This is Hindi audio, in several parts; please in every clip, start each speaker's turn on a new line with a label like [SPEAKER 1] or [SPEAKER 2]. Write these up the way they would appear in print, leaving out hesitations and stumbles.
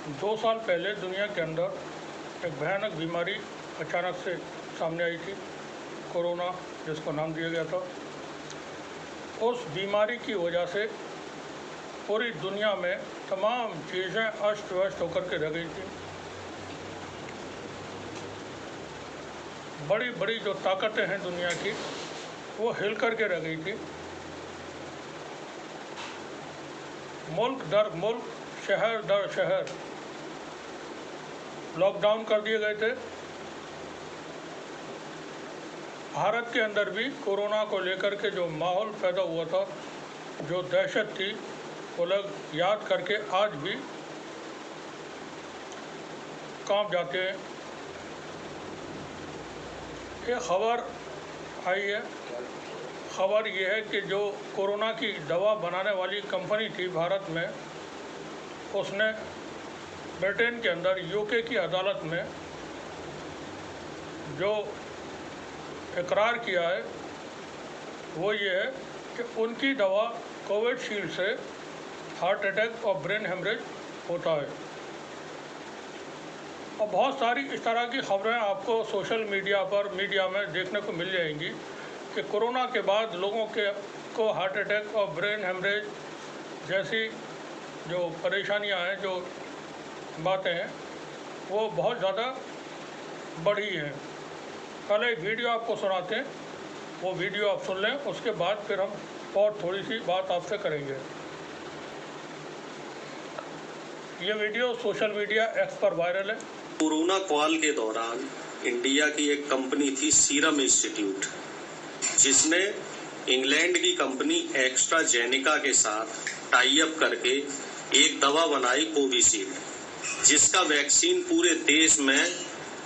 [SPEAKER 1] 2 साल पहले दुनिया के अंदर एक भयानक बीमारी अचानक से सामने आई थी, कोरोना जिसको नाम दिया गया था। उस बीमारी की वजह से पूरी दुनिया में तमाम चीज़ें अस्त व्यस्त होकर के रह गई थी। बड़ी बड़ी जो ताकतें हैं दुनिया की, वो हिल कर के रह गई थी। मुल्क दर मुल्क, शहर दर शहर लॉकडाउन कर दिए गए थे। भारत के अंदर भी कोरोना को लेकर के जो माहौल पैदा हुआ था, जो दहशत थी, वो लोग याद करके आज भी कांप जाते हैं। ये खबर आई है, खबर ये है कि जो कोरोना की दवा बनाने वाली कंपनी थी भारत में, उसने ब्रिटेन के अंदर यूके की अदालत में जो इकरार किया है वो ये है कि उनकी दवा कोविशील्ड से हार्ट अटैक और ब्रेन हेमरेज होता है। और बहुत सारी इस तरह की खबरें आपको सोशल मीडिया पर, मीडिया में देखने को मिल जाएंगी कि कोरोना के बाद लोगों को हार्ट अटैक और ब्रेन हेमरेज जैसी जो परेशानियां हैं, जो बातें हैं, वो बहुत ज़्यादा बढ़ी हैं। कल एक वीडियो आपको सुनाते हैं, वो वीडियो आप सुन लें, उसके बाद फिर हम और थोड़ी सी बात आपसे करेंगे। ये वीडियो सोशल मीडिया एक्स पर वायरल है।
[SPEAKER 2] कोरोना काल के दौरान इंडिया की एक कंपनी थी सीरम इंस्टीट्यूट, जिसने इंग्लैंड की कंपनी एस्ट्राजेनेका के साथ टाई अप करके एक दवा बनाई कोविशील्ड, जिसका वैक्सीन पूरे देश में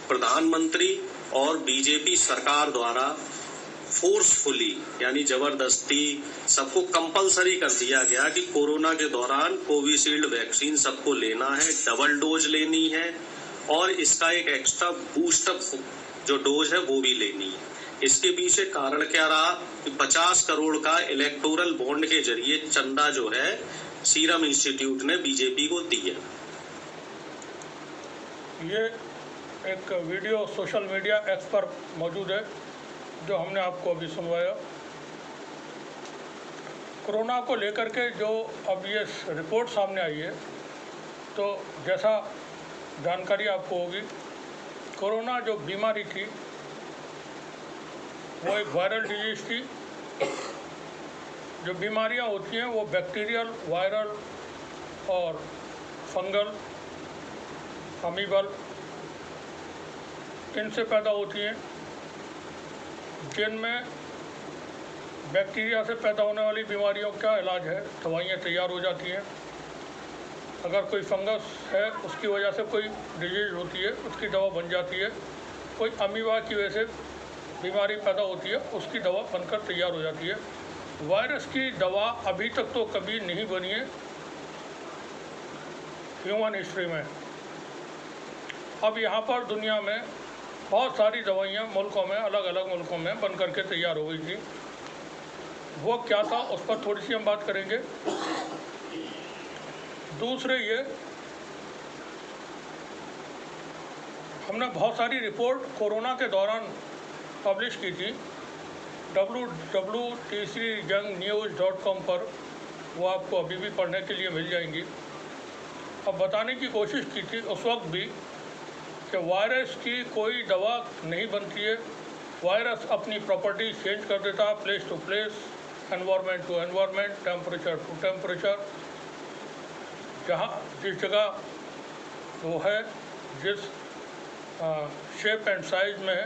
[SPEAKER 2] प्रधानमंत्री और बीजेपी सरकार द्वारा फोर्सफुली यानी जबरदस्ती सबको कंपलसरी कर दिया गया कि कोरोना के दौरान कोविशील्ड वैक्सीन सबको लेना है, डबल डोज लेनी है और इसका एक एक्स्ट्रा बूस्टअप जो डोज है वो भी लेनी है। इसके पीछे कारण क्या रहा कि 50 करोड़ का इलेक्टोरल बॉन्ड के जरिए चंदा जो है सीरम इंस्टीट्यूट ने बीजेपी को दिया।
[SPEAKER 1] ये एक वीडियो सोशल मीडिया एक्स पर मौजूद है जो हमने आपको अभी सुनवाया। कोरोना को लेकर के जो अब ये रिपोर्ट सामने आई है, तो जैसा जानकारी आपको होगी, कोरोना जो बीमारी थी वो एक वायरल डिजीज़ थी। जो बीमारियां होती हैं वो बैक्टीरियल, वायरल और फंगल, अमीबल, इनसे पैदा होती हैं, जिनमें बैक्टीरिया से पैदा होने वाली बीमारियों का इलाज है, दवाइयाँ तैयार हो जाती हैं। अगर कोई फंगस है, उसकी वजह से कोई डिजीज़ होती है, उसकी दवा बन जाती है। कोई अमीबा की वजह से बीमारी पैदा होती है, उसकी दवा बनकर तैयार हो जाती है। वायरस की दवा अभी तक तो कभी नहीं बनी है ह्यूमन हिस्ट्री में। अब यहाँ पर दुनिया में बहुत सारी दवाइयाँ मुल्कों में, अलग अलग मुल्कों में बन करके तैयार हो गई थी। वो क्या था, उस पर थोड़ी सी हम बात करेंगे। दूसरे ये हमने बहुत सारी रिपोर्ट कोरोना के दौरान पब्लिश की थी www.tcjungnews.com पर, वो आपको अभी भी पढ़ने के लिए मिल जाएंगी। अब बताने की कोशिश की थी उस वक्त भी कि वायरस की कोई दवा नहीं बनती है। वायरस अपनी प्रॉपर्टी चेंज कर देता है, place to place, environment to environment, temperature to temperature. जहाँ जिस जगह वो है, जिस शेप एंड साइज में है,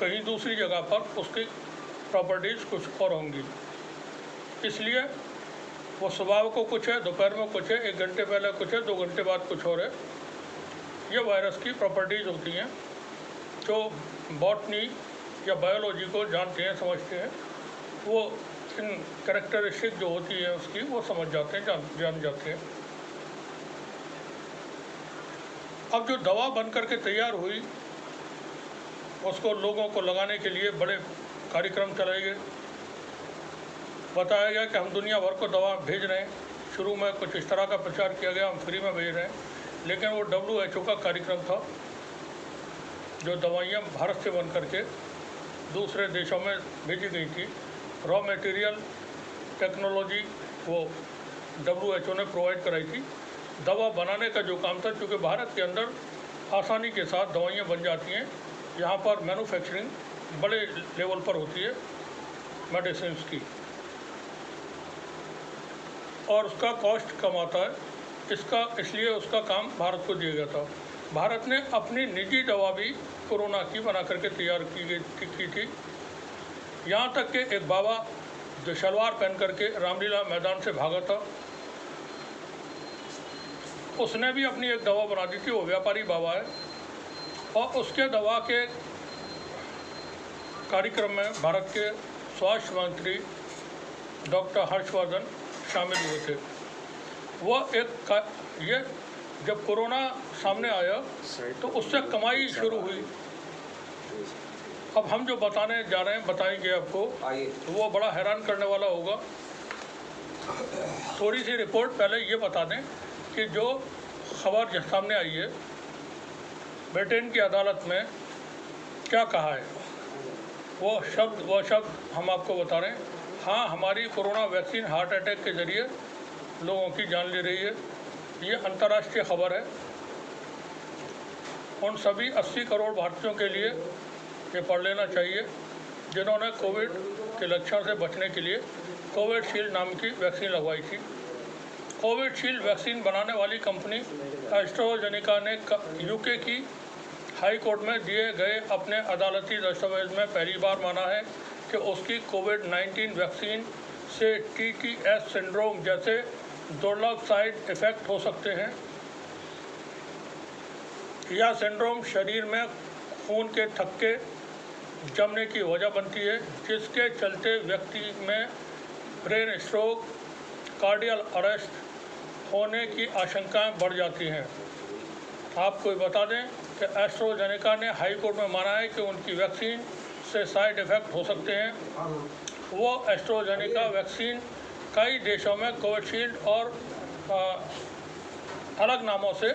[SPEAKER 1] कहीं दूसरी जगह पर उसकी प्रॉपर्टीज़ कुछ और होंगी। इसलिए वो सुबह को कुछ है, दोपहर में कुछ है, 1 घंटे पहले कुछ है, 2 घंटे बाद कुछ और है। ये वायरस की प्रॉपर्टीज़ होती हैं। जो बॉटनी या बायोलॉजी को जानते हैं, समझते हैं, वो इन कैरेक्टरिस्टिक जो होती है उसकी वो समझ जाते हैं, जान जाते हैं। अब जो दवा बन करके तैयार हुई, उसको लोगों को लगाने के लिए बड़े कार्यक्रम चलाए गए। बताया गया कि हम दुनिया भर को दवा भेज रहे हैं। शुरू में कुछ इस तरह का प्रचार किया गया, हम फ्री में भेज रहे हैं, लेकिन वो WHO का कार्यक्रम था जो दवाइयाँ भारत से बन करके दूसरे देशों में भेजी गई थी। रॉ मटेरियल टेक्नोलॉजी वो WHO ने प्रोवाइड कराई थी। दवा बनाने का जो काम था, क्योंकि भारत के अंदर आसानी के साथ दवाइयाँ बन जाती हैं, यहाँ पर मैन्युफैक्चरिंग बड़े लेवल पर होती है मेडिसिन की, और उसका कॉस्ट कम आता है, इसलिए उसका काम भारत को दिया गया था। भारत ने अपनी निजी दवा भी कोरोना की बना करके तैयार की थी। यहाँ तक कि एक बाबा जो शलवार पहन करके रामलीला मैदान से भागा था, उसने भी अपनी एक दवा बना दी थी। वो व्यापारी बाबा है, और उसके दवा के कार्यक्रम में भारत के स्वास्थ्य मंत्री डॉक्टर हर्षवर्धन शामिल हुए थे। ये जब कोरोना सामने आया तो उससे कमाई शुरू हुई। अब हम जो बताने जा रहे हैं, बताएंगे आपको, तो वो बड़ा हैरान करने वाला होगा। थोड़ी सी रिपोर्ट पहले ये बता दें कि जो खबर सामने आई है, ब्रिटेन की अदालत में क्या कहा है, वो शब्द हम आपको बता रहे हैं। हाँ, हमारी कोरोना वैक्सीन हार्ट अटैक के ज़रिए लोगों की जान ले रही है। ये अंतर्राष्ट्रीय खबर है। उन सभी 80 करोड़ भारतीयों के लिए ये पढ़ लेना चाहिए जिन्होंने कोविड के लक्षण से बचने के लिए कोविशील्ड नाम की वैक्सीन लगवाई थी। कोविशील्ड वैक्सीन बनाने वाली कंपनी एस्ट्राजेनेका ने यूके की हाई कोर्ट में दिए गए अपने अदालती दस्तावेज में पहली बार माना है कि उसकी कोविड-19 वैक्सीन से TTS सिंड्रोम जैसे दुर्लभ साइड इफ़ेक्ट हो सकते हैं। यह सिंड्रोम शरीर में खून के थक्के जमने की वजह बनती है, जिसके चलते व्यक्ति में ब्रेन स्ट्रोक, कार्डियल अरेस्ट होने की आशंकाएं बढ़ जाती हैं। आपको बता दें कि एस्ट्राजेनेका ने हाई कोर्ट में माना है कि उनकी वैक्सीन से साइड इफ़ेक्ट हो सकते हैं। वो एस्ट्राजेनेका वैक्सीन कई देशों में कोविशील्ड और अलग नामों से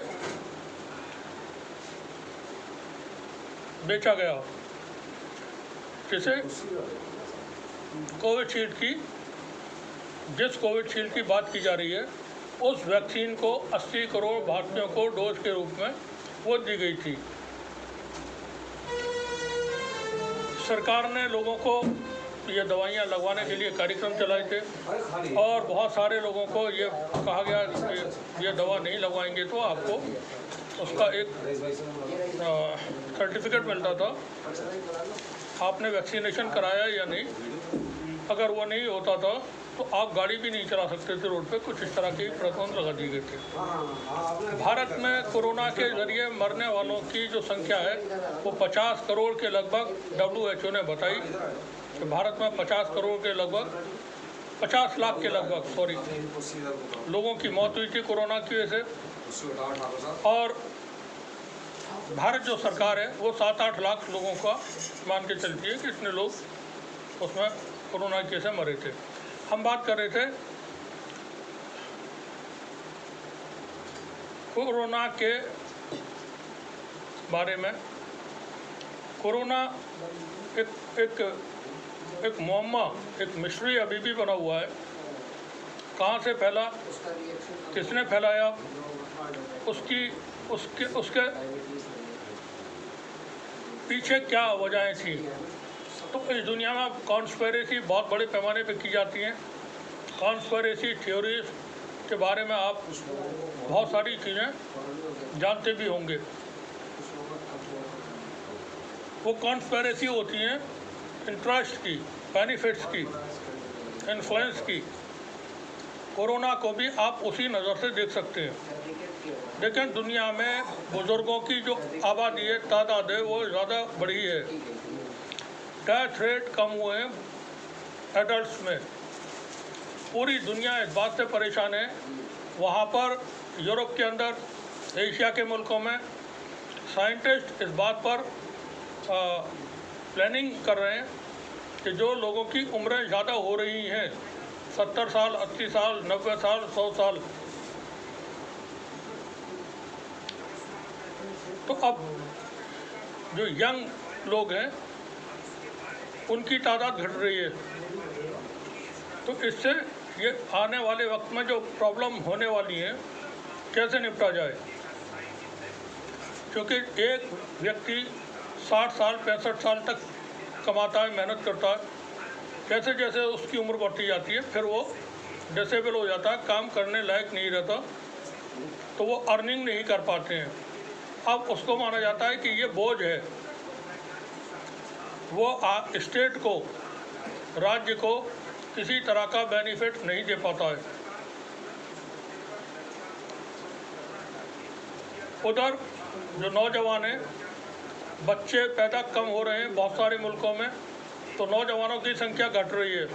[SPEAKER 1] बेचा गया, जिसे जिस कोविशील्ड की बात की जा रही है, उस वैक्सीन को 80 करोड़ भारतीयों को डोज के रूप में वो दी गई थी। सरकार ने लोगों को ये दवाइयाँ लगवाने के लिए कार्यक्रम चलाए थे, और बहुत सारे लोगों को ये कहा गया कि ये दवा नहीं लगवाएंगे तो आपको उसका एक सर्टिफिकेट मिलता था, आपने वैक्सीनेशन कराया या नहीं। अगर वो नहीं होता था तो आप गाड़ी भी नहीं चला सकते थे रोड पे। कुछ इस तरह के प्रतिबंध लगा दिए गए थे। भारत में कोरोना के जरिए मरने वालों की जो संख्या है वो 50 करोड़ के लगभग WHO ने बताई कि भारत में 50 करोड़ के लगभग 50 लाख के लगभग लोगों की मौत हुई थी कोरोना की वजह से। और भारत जो सरकार है वो 7-8 लाख लोगों का मान के चलती है कि इतने लोग उसमें कोरोना की वजह से मरे थे। हम बात कर रहे थे कोरोना के बारे में। कोरोना एक मुअम्मा, एक मिस्ट्री अभी भी बना हुआ है। कहाँ से फैला, किसने फैलाया, उसके पीछे क्या वजहें थी। तो इस दुनिया में कॉन्स्पिरेसी बहुत बड़े पैमाने पे की जाती हैं। कॉन्स्पिरेसी थ्योरीज के बारे में आप बहुत सारी चीज़ें जानते भी होंगे। वो कॉन्स्पिरेसी होती हैं इंटरेस्ट की, बेनिफिट्स की, इन्फ्लुएंस की। कोरोना को भी आप उसी नज़र से देख सकते हैं। लेकिन दुनिया में बुज़ुर्गों की जो आबादी है, तादाद है, वो ज़्यादा बढ़ी है। डेथ रेट कम हुए हैं एडल्ट्स में। पूरी दुनिया इस बात से परेशान है। वहाँ पर यूरोप के अंदर, एशिया के मुल्कों में साइंटिस्ट इस बात पर प्लानिंग कर रहे हैं कि जो लोगों की उम्रें ज़्यादा हो रही हैं, 70 साल, 80 साल, 90 साल, 100 साल, तो अब जो यंग लोग हैं उनकी तादाद घट रही है। तो इससे ये आने वाले वक्त में जो प्रॉब्लम होने वाली है कैसे निपटा जाए, क्योंकि एक व्यक्ति 60 साल 65 साल तक कमाता है, मेहनत करता है, जैसे जैसे उसकी उम्र बढ़ती जाती है फिर वो डिसेबल हो जाता है, काम करने लायक नहीं रहता, तो वो अर्निंग नहीं कर पाते हैं। अब उसको माना जाता है कि ये बोझ है, वो स्टेट को, राज्य को किसी तरह का बेनिफिट नहीं दे पाता है। उधर जो नौजवान हैं, बच्चे पैदा कम हो रहे हैं बहुत सारे मुल्कों में, तो नौजवानों की संख्या घट रही है,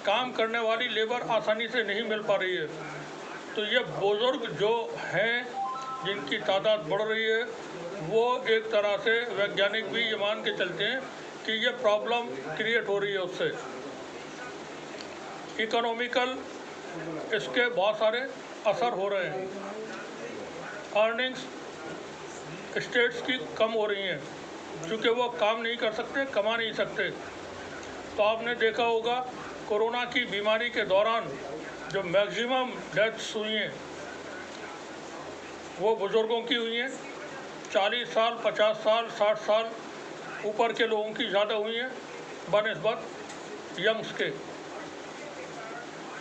[SPEAKER 1] काम करने वाली लेबर आसानी से नहीं मिल पा रही है। तो ये बुजुर्ग जो हैं जिनकी तादाद बढ़ रही है, वो एक तरह से वैज्ञानिक भी ये मान के चलते हैं कि ये प्रॉब्लम क्रिएट हो रही है उससे। इकोनॉमिकल इसके बहुत सारे असर हो रहे हैं, अर्निंग्स स्टेट्स की कम हो रही हैं क्योंकि वो काम नहीं कर सकते, कमा नहीं सकते। तो आपने देखा होगा कोरोना की बीमारी के दौरान जो मैक्सिमम डेथ्स हुई हैं वो बुज़ुर्गों की हुई हैं, 40 साल 50 साल 60 साल ऊपर के लोगों की ज़्यादा हुई हैं बनिस्बत यंग्स के।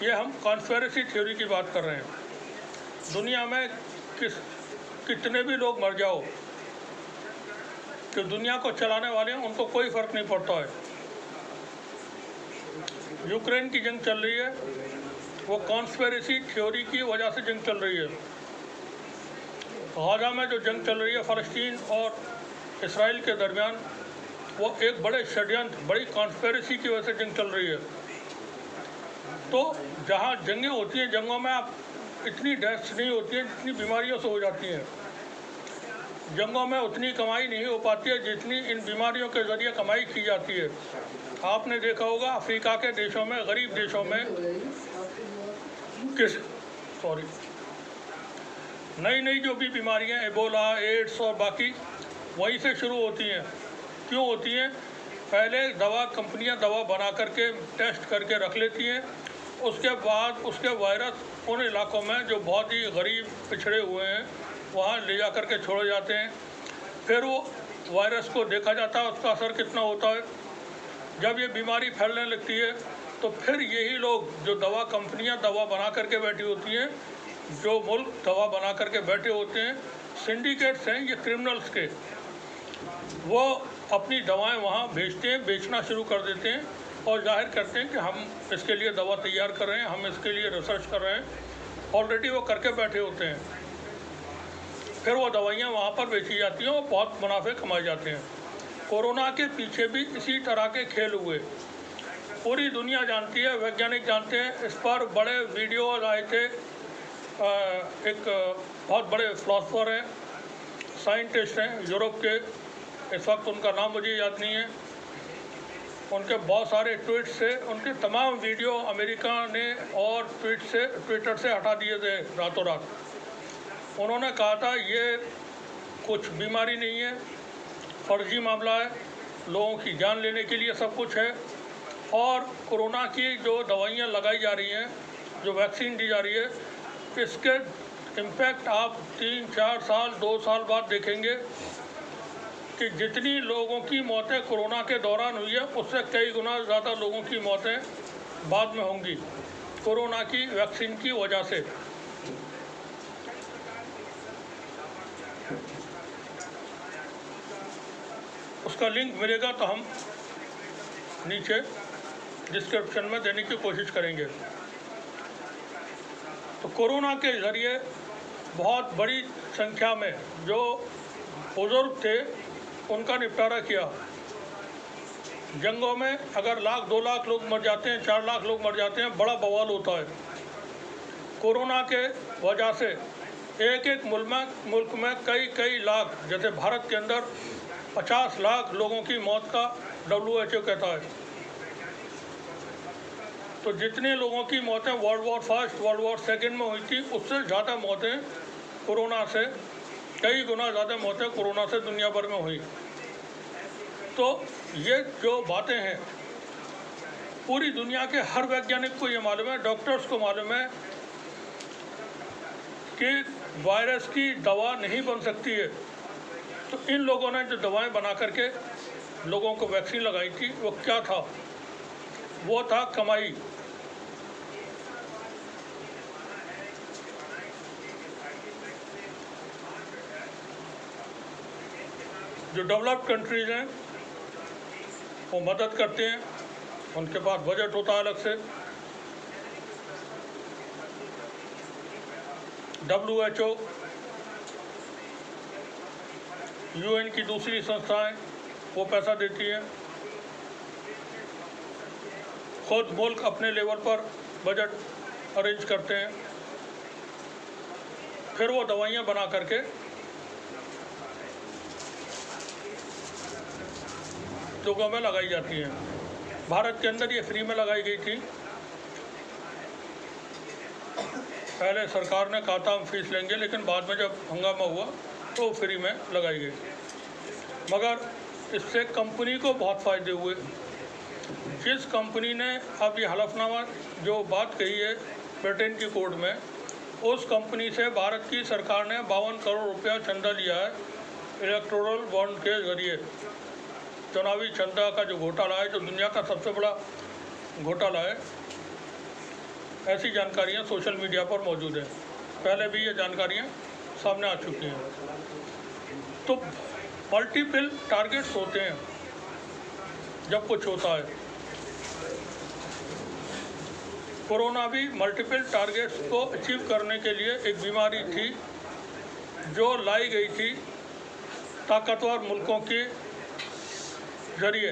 [SPEAKER 1] ये हम कॉन्स्पिरेसी थ्योरी की बात कर रहे हैं। दुनिया में कितने भी लोग मर जाओ, जो दुनिया को चलाने वाले हैं उनको कोई फ़र्क नहीं पड़ता है। यूक्रेन की जंग चल रही है, वो कॉन्स्पिरेसी थ्योरी की वजह से जंग चल रही है। गाज़ा में जो जंग चल रही है फ़लस्तीन और इसराइल के दरमियान, वो एक बड़े षड्यंत्र, बड़ी कॉन्स्पिरेसी की वजह से जंग चल रही है। तो जहाँ जंगें होती हैं, जंगों में आप इतनी डेथ्स नहीं होती हैं जितनी बीमारियों से हो जाती हैं। जंगों में उतनी कमाई नहीं हो पाती है जितनी इन बीमारियों के ज़रिए कमाई की जाती है। आपने देखा होगा अफ्रीका के देशों में, गरीब देशों में नई नई जो भी बीमारियां, एबोला, एड्स और बाकी वहीं से शुरू होती हैं। क्यों होती हैं? पहले कंपनियां दवा बना करके टेस्ट करके रख लेती हैं, उसके बाद उसके वायरस उन इलाकों में जो बहुत ही गरीब पिछड़े हुए हैं वहाँ ले जा करके छोड़े जाते हैं। फिर वो वायरस को देखा जाता है उसका असर कितना होता है। जब ये बीमारी फैलने लगती है तो फिर यही लोग जो कंपनियां दवा बना करके बैठी होती हैं, जो मुल्क दवा बना करके बैठे होते हैं, सिंडिकेट्स हैं ये क्रिमिनल्स के, वो अपनी दवाएं वहाँ भेजते हैं, बेचना शुरू कर देते हैं और जाहिर करते हैं कि हम इसके लिए दवा तैयार कर रहे हैं, हम इसके लिए रिसर्च कर रहे हैं। ऑलरेडी वो करके बैठे होते हैं, फिर वो दवाइयाँ वहाँ पर बेची जाती हैं और बहुत मुनाफे कमाए जाते हैं। कोरोना के पीछे भी इसी तरह के खेल हुए, पूरी दुनिया जानती है, वैज्ञानिक जानते हैं। इस पर बड़े वीडियोज आए थे। एक बहुत बड़े फिलोसफर हैं, साइंटिस्ट हैं यूरोप के, इस वक्त उनका नाम मुझे याद नहीं है। उनके बहुत सारे ट्वीट से, उनके तमाम वीडियो अमेरिका ने और ट्विटर से हटा दिए थे रातों रात। उन्होंने कहा था ये कुछ बीमारी नहीं है, फर्जी मामला है, लोगों की जान लेने के लिए सब कुछ है। और कोरोना की जो दवाइयाँ लगाई जा रही हैं, जो वैक्सीन दी जा रही है, इसके इम्पैक्ट आप 3-4 साल 2 साल बाद देखेंगे कि जितनी लोगों की मौतें कोरोना के दौरान हुई है उससे कई गुना ज़्यादा लोगों की मौतें बाद में होंगी कोरोना की वैक्सीन की वजह से। उसका लिंक मिलेगा तो हम नीचे डिस्क्रिप्शन में देने की कोशिश करेंगे। तो कोरोना के ज़रिए बहुत बड़ी संख्या में जो बुजुर्ग थे उनका निपटारा किया। जंगों में अगर 1-2 लाख लोग मर जाते हैं, 4 लाख लोग मर जाते हैं, बड़ा बवाल होता है। कोरोना के वजह से एक मुल्क में कई लाख, जैसे भारत के अंदर 50 लाख लोगों की मौत का WHO कहता है। तो जितने लोगों की मौतें world war first, world war second में हुई थी, उससे ज़्यादा मौतें कोरोना से कई गुना ज़्यादा मौतें कोरोना से दुनिया भर में हुई। तो ये जो बातें हैं पूरी दुनिया के हर वैज्ञानिक को ये मालूम है, डॉक्टर्स को मालूम है कि वायरस की दवा नहीं बन सकती है। तो इन लोगों ने जो दवाएं बना करके लोगों को वैक्सीन लगाई थी वो क्या था? वो था कमाई। जो डेवलप्ड कंट्रीज हैं वो मदद करते हैं, उनके पास बजट होता है अलग से। WHO, UN की दूसरी संस्थाएं वो पैसा देती हैं। खुद मुल्क अपने लेवल पर बजट अरेंज करते हैं, फिर वो दवाइयाँ बना करके लोगों में लगाई जाती हैं। भारत के अंदर ये फ्री में लगाई गई थी। पहले सरकार ने कहा था हम फीस लेंगे, लेकिन बाद में जब हंगामा हुआ तो फ्री में लगाई गई। मगर इससे कंपनी को बहुत फ़ायदे हुए। जिस कंपनी ने अब ये हलफनामा जो बात कही है ब्रिटेन की कोर्ट में, उस कंपनी से भारत की सरकार ने 52 करोड़ रुपया चंदा लिया है इलेक्टोरल बॉन्ड के ज़रिए। चुनावी चंदा का जो घोटाला है, जो दुनिया का सबसे बड़ा घोटाला है, ऐसी जानकारियां सोशल मीडिया पर मौजूद हैं। पहले भी ये जानकारियां सामने आ चुकी हैं। तो मल्टीपल टारगेट्स होते हैं जब कुछ होता है। कोरोना भी मल्टीपल टारगेट्स को अचीव करने के लिए एक बीमारी थी जो लाई गई थी ताकतवर मुल्कों के जरिए।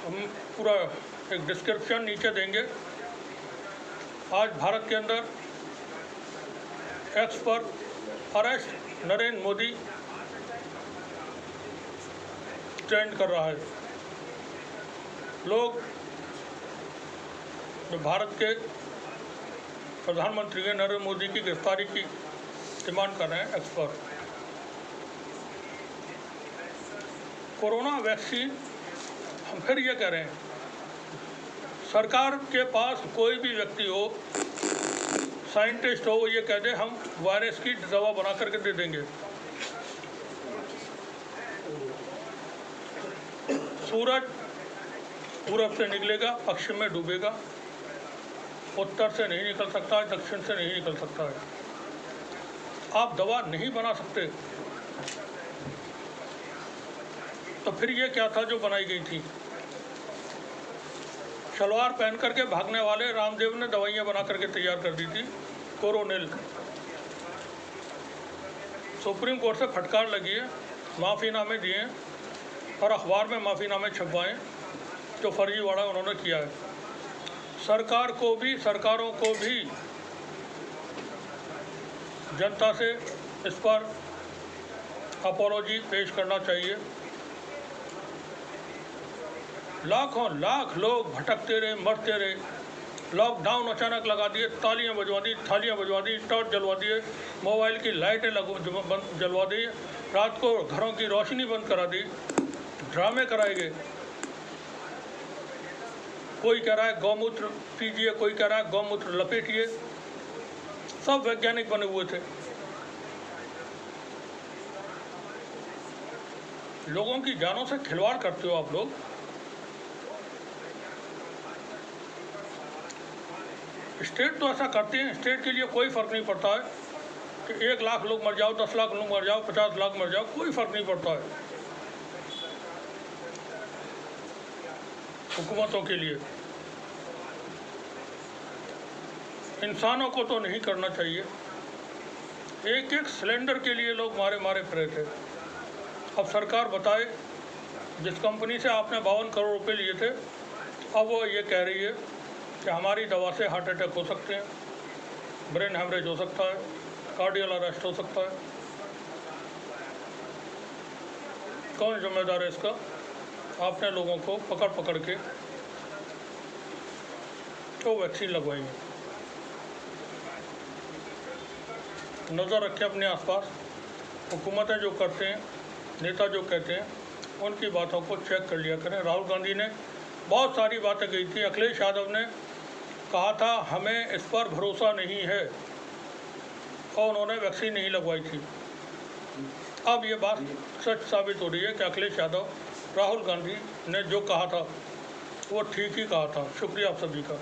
[SPEAKER 1] हम पूरा एक डिस्क्रिप्शन नीचे देंगे। आज भारत के अंदर एक्स पर अरेस्ट नरेंद्र मोदी ट्रेंड कर रहा है। लोग जो भारत के प्रधानमंत्री नरेंद्र मोदी की गिरफ्तारी की डिमांड कर रहे हैं एक्स पर। कोरोना वैक्सीन, हम फिर ये कह रहे हैं, सरकार के पास कोई भी व्यक्ति हो, साइंटिस्ट हो, वो ये कह दे हम वायरस की दवा बना करके दे देंगे। सूरज पूरब से निकलेगा, पश्चिम में डूबेगा, उत्तर से नहीं निकल सकता है, दक्षिण से नहीं निकल सकता है। आप दवा नहीं बना सकते। तो फिर ये क्या था जो बनाई गई थी? शलवार पहन करके भागने वाले रामदेव ने दवाइयाँ बना करके तैयार कर दी थी, कोरोनिल। सुप्रीम कोर्ट से फटकार लगी है, माफ़ीनामे दिए और अखबार में माफ़ीनामे छपवाएं जो फर्जीवाड़ा उन्होंने किया है। सरकारों को भी जनता से इस पर अपॉलॉजी पेश करना चाहिए। लाखों लाख लोग भटकते रहे, मरते रहे। लॉकडाउन अचानक लगा दिए, तालियां बजवा दी, थालियां बजवा दी, टॉर्च जलवा दिए, मोबाइल की लाइटें जलवा दी, रात को घरों की रोशनी बंद करा दी, ड्रामे कराए गए। कोई कह रहा है गौमूत्र पीजिए, कोई कह रहा है गौमूत्र लपेटिए। सब वैज्ञानिक बने हुए थे। लोगों की जानों से खिलवाड़ करते हो आप लोग। स्टेट तो ऐसा करते हैं, स्टेट के लिए कोई फ़र्क नहीं पड़ता है कि 1 लाख लोग मर जाओ, 10 लाख लोग मर जाओ, 50 लाख मर जाओ, कोई फ़र्क नहीं पड़ता है हुकूमतों के लिए। इंसानों को तो नहीं करना चाहिए। एक एक सिलेंडर के लिए लोग मारे फिरे थे। अब सरकार बताए, जिस कंपनी से आपने 52 करोड़ रुपए लिए थे, अब वो ये कह रही है कि हमारी दवा से हार्ट अटैक हो सकते हैं, ब्रेन हेमरेज हो सकता है, कार्डियल अरेस्ट हो सकता है। कौन जिम्मेदार है इसका? आपने लोगों को पकड़ के तो वैक्सीन लगवाई है। नज़र रखें अपने आसपास। हुकूमतें जो करते हैं, नेता जो कहते हैं, उनकी बातों को चेक कर लिया करें। राहुल गांधी ने बहुत सारी बातें कही थी। अखिलेश यादव ने कहा था हमें इस पर भरोसा नहीं है, और उन्होंने वैक्सीन नहीं लगवाई थी। अब ये बात सच साबित हो रही है कि अखिलेश यादव, राहुल गांधी ने जो कहा था वो ठीक ही कहा था। शुक्रिया आप सभी का।